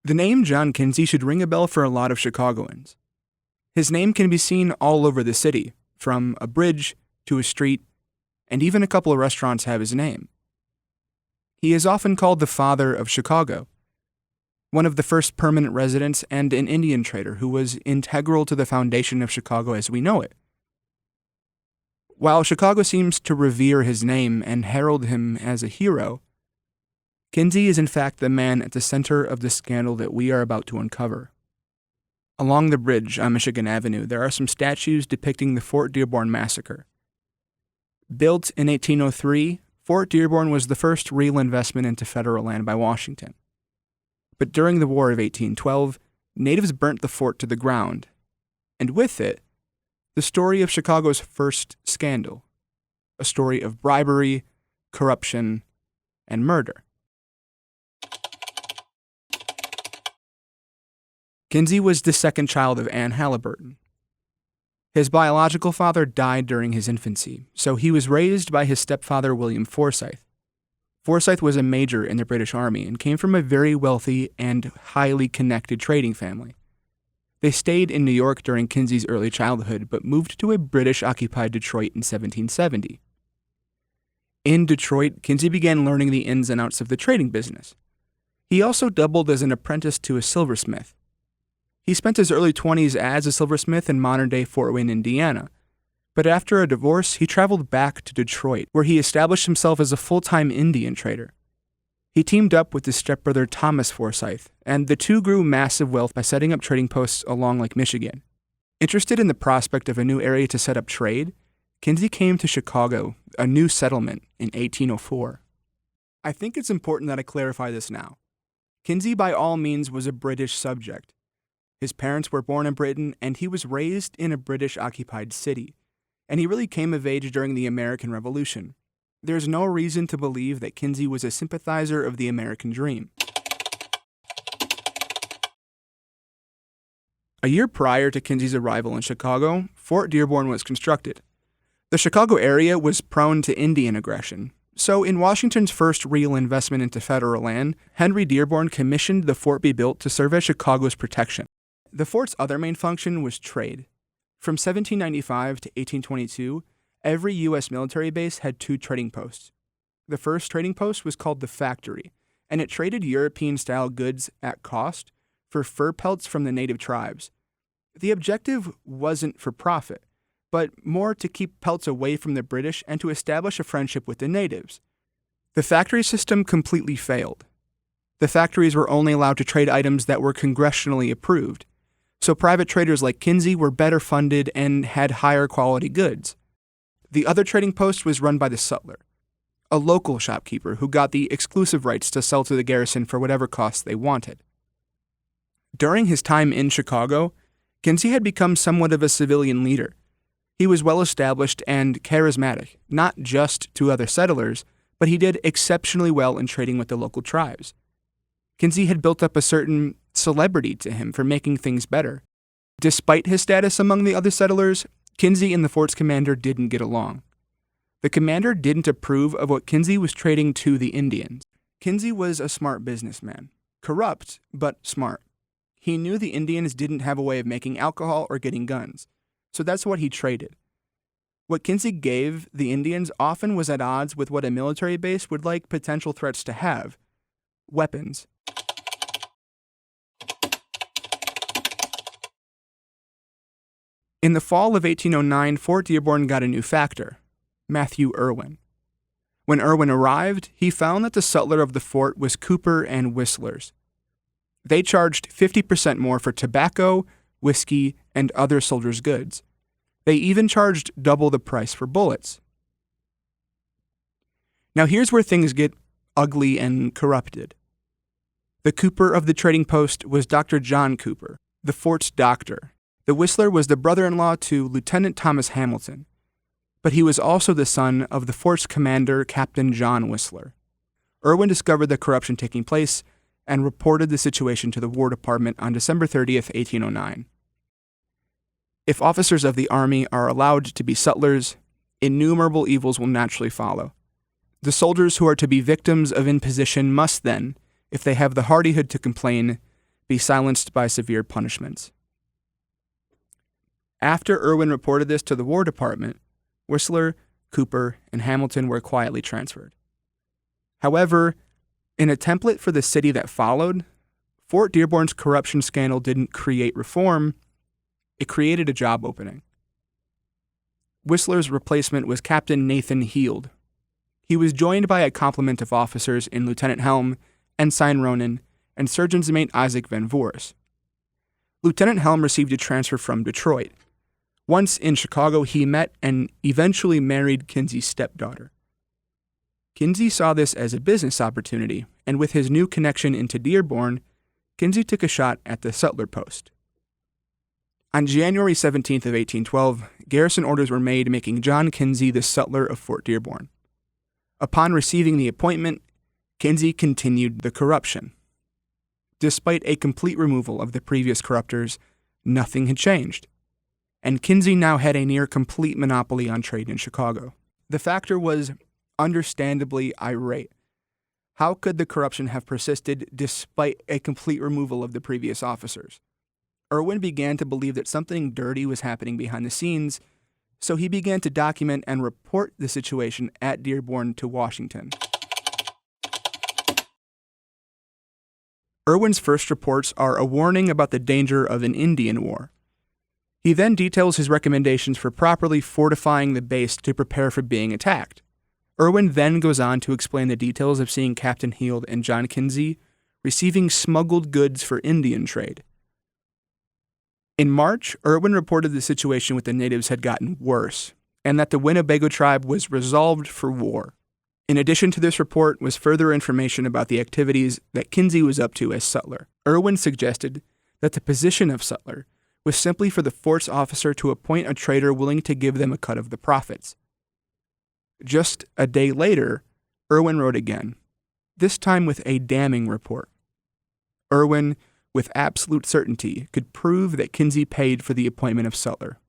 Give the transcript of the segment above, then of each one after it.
The name John Kinzie should ring a bell for a lot of Chicagoans. His name can be seen all over the city, from a bridge to a street, and even a couple of restaurants have his name. He is often called the father of Chicago, one of the first permanent residents and an Indian trader who was integral to the foundation of Chicago as we know it. While Chicago seems to revere his name and herald him as a hero, Kinzie is in fact the man at the center of the scandal that we are about to uncover. Along the bridge on Michigan Avenue, there are some statues depicting the Fort Dearborn Massacre. Built in 1803, Fort Dearborn was the first real investment into federal land by Washington. But during the War of 1812, natives burnt the fort to the ground, and with it, the story of Chicago's first scandal, a story of bribery, corruption, and murder. Kinzie was the second child of Anne Halliburton. His biological father died during his infancy, so he was raised by his stepfather William Forsyth. Forsyth was a major in the British Army and came from a very wealthy and highly connected trading family. They stayed in New York during Kinzie's early childhood, but moved to a British-occupied Detroit in 1770. In Detroit, Kinzie began learning the ins and outs of the trading business. He also doubled as an apprentice to a silversmith. He spent his early 20s as a silversmith in modern-day Fort Wayne, Indiana. But after a divorce, he traveled back to Detroit, where he established himself as a full-time Indian trader. He teamed up with his stepbrother Thomas Forsyth, and the two grew massive wealth by setting up trading posts along Lake Michigan. Interested in the prospect of a new area to set up trade, Kinzie came to Chicago, a new settlement, in 1804. I think it's important that I clarify this now. Kinzie by all means was a British subject. His parents were born in Britain, and he was raised in a British-occupied city, and he really came of age during the American Revolution. There's no reason to believe that Kinzie was a sympathizer of the American dream. A year prior to Kinzie's arrival in Chicago, Fort Dearborn was constructed. The Chicago area was prone to Indian aggression, so in Washington's first real investment into federal land, Henry Dearborn commissioned the fort be built to serve as Chicago's protection. The fort's other main function was trade. From 1795 to 1822, every U.S. military base had two trading posts. The first trading post was called the Factory, and it traded European-style goods at cost for fur pelts from the native tribes. The objective wasn't for profit, but more to keep pelts away from the British and to establish a friendship with the natives. The factory system completely failed. The factories were only allowed to trade items that were congressionally approved, so private traders like Kinzie were better funded and had higher quality goods. The other trading post was run by the sutler, a local shopkeeper who got the exclusive rights to sell to the garrison for whatever cost they wanted. During his time in Chicago, Kinzie had become somewhat of a civilian leader. He was well established and charismatic, not just to other settlers, but he did exceptionally well in trading with the local tribes. Kinzie had built up a certain celebrity to him for making things better. Despite his status among the other settlers, Kinzie and the fort's commander didn't get along. The commander didn't approve of what Kinzie was trading to the Indians. Kinzie was a smart businessman, corrupt, but smart. He knew the Indians didn't have a way of making alcohol or getting guns, so that's what he traded. What Kinzie gave the Indians often was at odds with what a military base would like potential threats to have: weapons. In the fall of 1809, Fort Dearborn got a new factor, Matthew Irwin. When Irwin arrived, he found that the sutler of the fort was Cooper and Whistler's. They charged 50% more for tobacco, whiskey, and other soldiers' goods. They even charged double the price for bullets. Now here's where things get ugly and corrupted. The Cooper of the trading post was Dr. John Cooper, the fort's doctor. The Whistler was the brother-in-law to Lieutenant Thomas Hamilton, but he was also the son of the fort's commander, Captain John Whistler. Irwin discovered the corruption taking place and reported the situation to the War Department on December 30th, 1809. If officers of the Army are allowed to be sutlers, innumerable evils will naturally follow. The soldiers who are to be victims of imposition must then, if they have the hardihood to complain, be silenced by severe punishments. After Irwin reported this to the War Department, Whistler, Cooper, and Hamilton were quietly transferred. However, in a template for the city that followed, Fort Dearborn's corruption scandal didn't create reform, it created a job opening. Whistler's replacement was Captain Nathan Heald. He was joined by a complement of officers in Lieutenant Helm, Ensign Ronan, and Surgeon's Mate Isaac Van Voorhis. Lieutenant Helm received a transfer from Detroit. Once in Chicago, he met and eventually married Kinzie's stepdaughter. Kinzie saw this as a business opportunity, and with his new connection into Dearborn, Kinzie took a shot at the sutler post. On January 17th of 1812, garrison orders were made making John Kinzie the sutler of Fort Dearborn. Upon receiving the appointment, Kinzie continued the corruption. Despite a complete removal of the previous corruptors, nothing had changed, and Kinzie now had a near-complete monopoly on trade in Chicago. The factor was understandably irate. How could the corruption have persisted despite a complete removal of the previous officers? Irwin began to believe that something dirty was happening behind the scenes, so he began to document and report the situation at Dearborn to Washington. Irwin's first reports are a warning about the danger of an Indian war. He then details his recommendations for properly fortifying the base to prepare for being attacked. Irwin then goes on to explain the details of seeing Captain Heald and John Kinzie receiving smuggled goods for Indian trade. In March, Irwin reported the situation with the natives had gotten worse, and that the Winnebago tribe was resolved for war. In addition to this report was further information about the activities that Kinzie was up to as sutler. Irwin suggested that the position of sutler was simply for the fort's officer to appoint a trader willing to give them a cut of the profits. Just a day later, Irwin wrote again, this time with a damning report. Irwin, with absolute certainty, could prove that Kinzie paid for the appointment of sutler.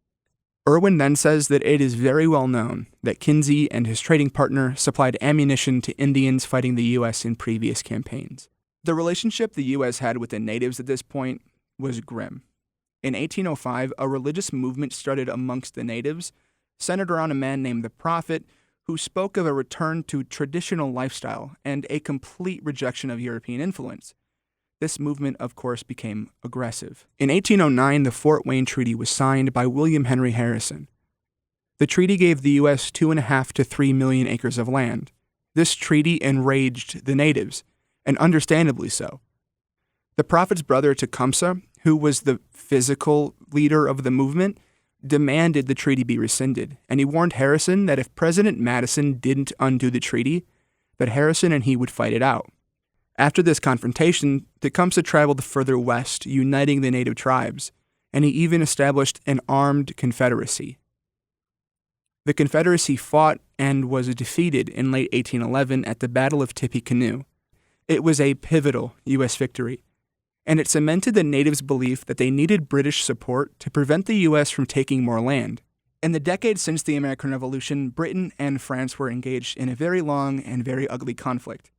Irwin then says that it is very well known that Kinzie and his trading partner supplied ammunition to Indians fighting the U.S. in previous campaigns. The relationship the U.S. had with the natives at this point was grim. In 1805, a religious movement started amongst the natives, centered around a man named the Prophet, who spoke of a return to traditional lifestyle and a complete rejection of European influence. This movement, of course, became aggressive. In 1809, the Fort Wayne Treaty was signed by William Henry Harrison. The treaty gave the U.S. 2.5 to 3 million acres of land. This treaty enraged the natives, and understandably so. The Prophet's brother Tecumseh, who was the physical leader of the movement, demanded the treaty be rescinded, and he warned Harrison that if President Madison didn't undo the treaty, that Harrison and he would fight it out. After this confrontation, Tecumseh traveled further west, uniting the native tribes, and he even established an armed confederacy. The Confederacy fought and was defeated in late 1811 at the Battle of Tippecanoe. It was a pivotal U.S. victory, and it cemented the natives' belief that they needed British support to prevent the U.S. from taking more land. In the decades since the American Revolution, Britain and France were engaged in a very long and very ugly conflict.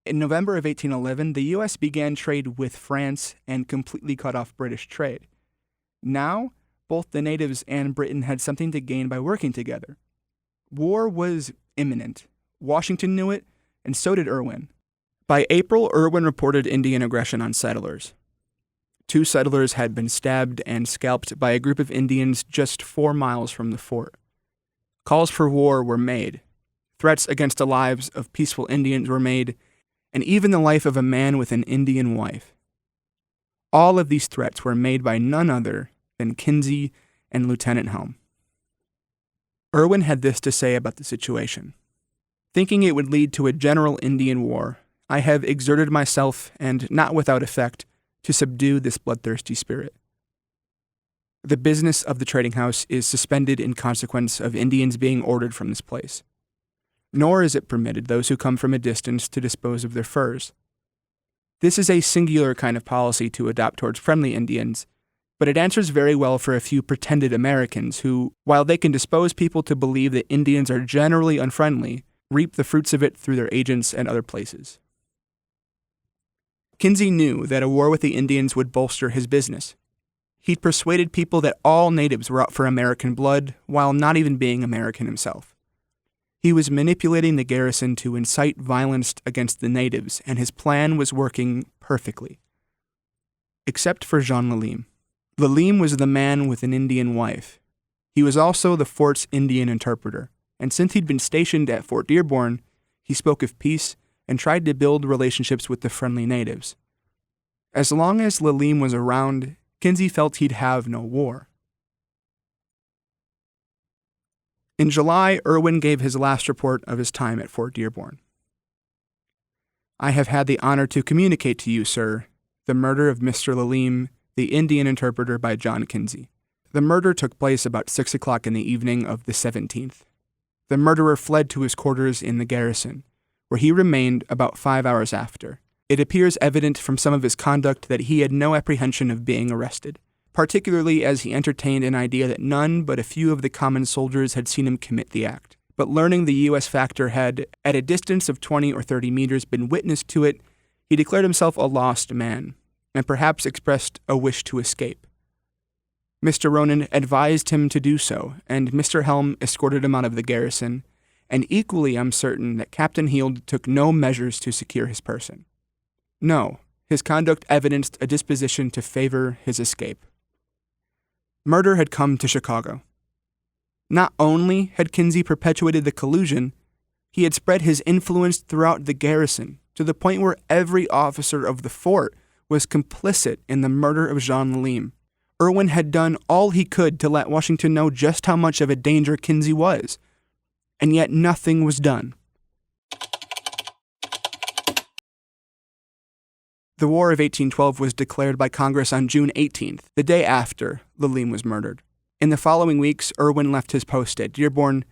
In November of 1811, the U.S. began trade with France and completely cut off British trade. Now, both the natives and Britain had something to gain by working together. War was imminent. Washington knew it, and so did Irwin. By April, Irwin reported Indian aggression on settlers. 2 settlers had been stabbed and scalped by a group of Indians just 4 miles from the fort. Calls for war were made. Threats against the lives of peaceful Indians were made, and even the life of a man with an Indian wife. All of these threats were made by none other than Kinzie and Lieutenant Helm. Irwin had this to say about the situation. Thinking it would lead to a general Indian war, I have exerted myself, and not without effect, to subdue this bloodthirsty spirit. The business of the trading house is suspended in consequence of Indians being ordered from this place. Nor is it permitted those who come from a distance to dispose of their furs. This is a singular kind of policy to adopt towards friendly Indians, but it answers very well for a few pretended Americans who, while they can dispose people to believe that Indians are generally unfriendly, reap the fruits of it through their agents and other places. Kinzie knew that a war with the Indians would bolster his business. He'd persuaded people that all natives were out for American blood, while not even being American himself. He was manipulating the garrison to incite violence against the natives, and his plan was working perfectly. Except for Jean Lalim. Lalim was the man with an Indian wife. He was also the fort's Indian interpreter, and since he'd been stationed at Fort Dearborn, he spoke of peace and tried to build relationships with the friendly natives. As long as Lalim was around, Kinzie felt he'd have no war. In July, Irwin gave his last report of his time at Fort Dearborn. "I have had the honor to communicate to you, sir, the murder of Mr. Lalim, the Indian interpreter by John Kinzie. The murder took place about 6 o'clock in the evening of the 17th. The murderer fled to his quarters in the garrison, where he remained about 5 hours after. It appears evident from some of his conduct that he had no apprehension of being arrested, particularly as he entertained an idea that none but a few of the common soldiers had seen him commit the act. But learning the U.S. factor had, at a distance of 20 or 30 meters, been witness to it, he declared himself a lost man, and perhaps expressed a wish to escape. Mr. Ronan advised him to do so, and Mr. Helm escorted him out of the garrison, and equally I'm certain that Captain Heald took no measures to secure his person. No, his conduct evidenced a disposition to favor his escape. Murder had come to Chicago. Not only had Kinzie perpetuated the collusion, he had spread his influence throughout the garrison to the point where every officer of the fort was complicit in the murder of Jean Lalim. Irwin had done all he could to let Washington know just how much of a danger Kinzie was, and yet nothing was done. The War of 1812 was declared by Congress on June 18th, the day after Lalim was murdered. In the following weeks, Irwin left his post at Dearborn,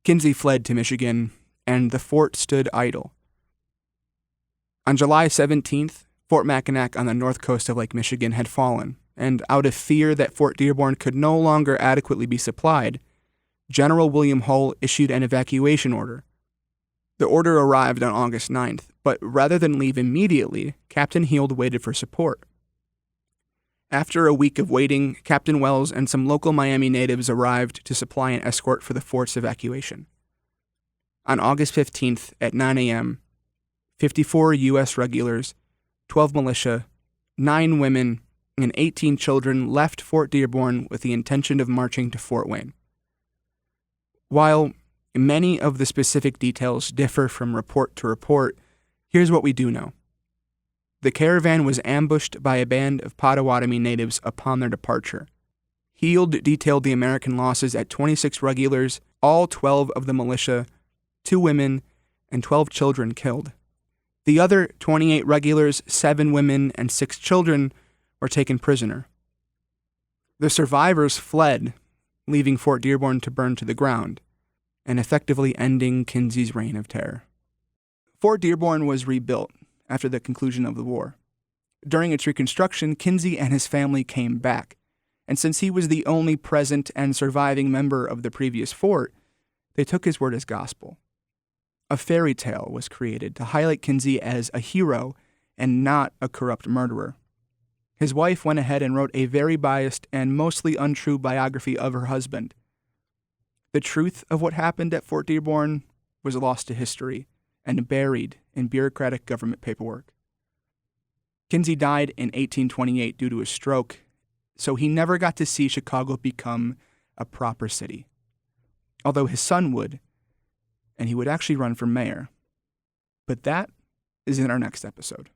Kinzie fled to Michigan, and the fort stood idle. On July 17th, Fort Mackinac on the north coast of Lake Michigan had fallen, and out of fear that Fort Dearborn could no longer adequately be supplied, General William Hull issued an evacuation order. The order arrived on August 9th, but rather than leave immediately, Captain Heald waited for support. After a week of waiting, Captain Wells and some local Miami natives arrived to supply an escort for the fort's evacuation. On August 15th at 9 a.m., 54 U.S. regulars, 12 militia, 9 women, and 18 children left Fort Dearborn with the intention of marching to Fort Wayne. While many of the specific details differ from report to report, here's what we do know. The caravan was ambushed by a band of Potawatomi natives upon their departure. Heald detailed the American losses at 26 regulars, all 12 of the militia, 2 women, and 12 children killed. The other 28 regulars, 7 women, and 6 children were taken prisoner. The survivors fled, leaving Fort Dearborn to burn to the ground, and effectively ending Kinzie's reign of terror. Fort Dearborn was rebuilt after the conclusion of the war. During its reconstruction, Kinzie and his family came back, and since he was the only present and surviving member of the previous fort, they took his word as gospel. A fairy tale was created to highlight Kinzie as a hero and not a corrupt murderer. His wife went ahead and wrote a very biased and mostly untrue biography of her husband. The truth of what happened at Fort Dearborn was lost to history and buried in bureaucratic government paperwork. Kinzie died in 1828 due to a stroke, so he never got to see Chicago become a proper city. Although his son would, and he would actually run for mayor. But that is in our next episode.